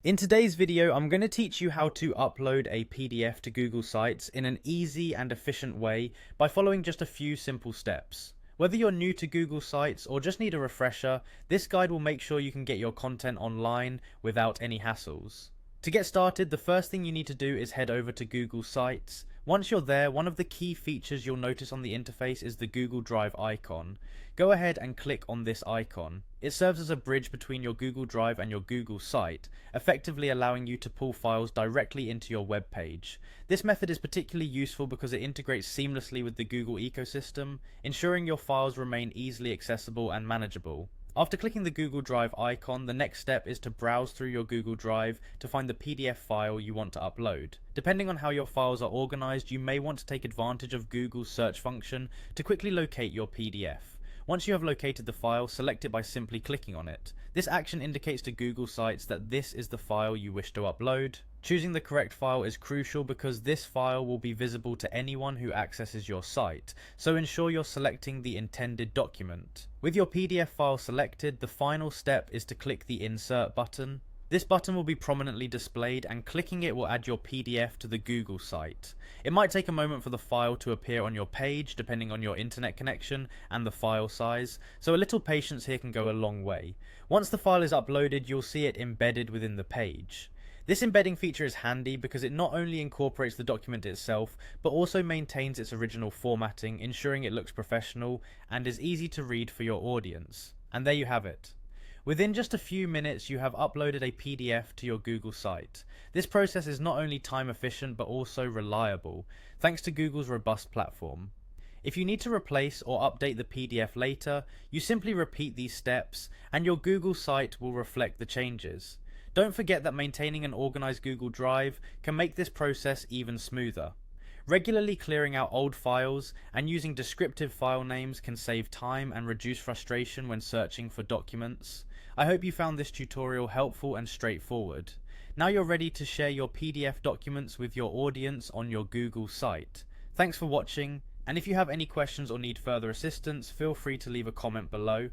In today's video, I'm going to teach you how to upload a PDF to Google Sites in an easy and efficient way by following just a few simple steps. Whether you're new to Google Sites or just need a refresher, this guide will make sure you can get your content online without any hassles. To get started, the first thing you need to do is head over to Google Sites. Once you're there, one of the key features you'll notice on the interface is the Google Drive icon. Go ahead and click on this icon. It serves as a bridge between your Google Drive and your Google site, effectively allowing you to pull files directly into your web page. This method is particularly useful because it integrates seamlessly with the Google ecosystem, ensuring your files remain easily accessible and manageable. After clicking the Google Drive icon, the next step is to browse through your Google Drive to find the PDF file you want to upload. Depending on how your files are organized, you may want to take advantage of Google's search function to quickly locate your PDF. Once you have located the file, select it by simply clicking on it. This action indicates to Google Sites that this is the file you wish to upload. Choosing the correct file is crucial because this file will be visible to anyone who accesses your site, so ensure you're selecting the intended document. With your PDF file selected, the final step is to click the Insert button. This button will be prominently displayed, and clicking it will add your PDF to the Google site. It might take a moment for the file to appear on your page depending on your internet connection and the file size, so a little patience here can go a long way. Once the file is uploaded, you'll see it embedded within the page. This embedding feature is handy because it not only incorporates the document itself, but also maintains its original formatting, ensuring it looks professional and is easy to read for your audience. And there you have it. Within just a few minutes, you have uploaded a PDF to your Google site. This process is not only time efficient but also reliable, thanks to Google's robust platform. If you need to replace or update the PDF later, you simply repeat these steps and your Google site will reflect the changes. Don't forget that maintaining an organized Google Drive can make this process even smoother. Regularly clearing out old files and using descriptive file names can save time and reduce frustration when searching for documents. I hope you found this tutorial helpful and straightforward. Now you're ready to share your PDF documents with your audience on your Google site. Thanks for watching, and if you have any questions or need further assistance, feel free to leave a comment below.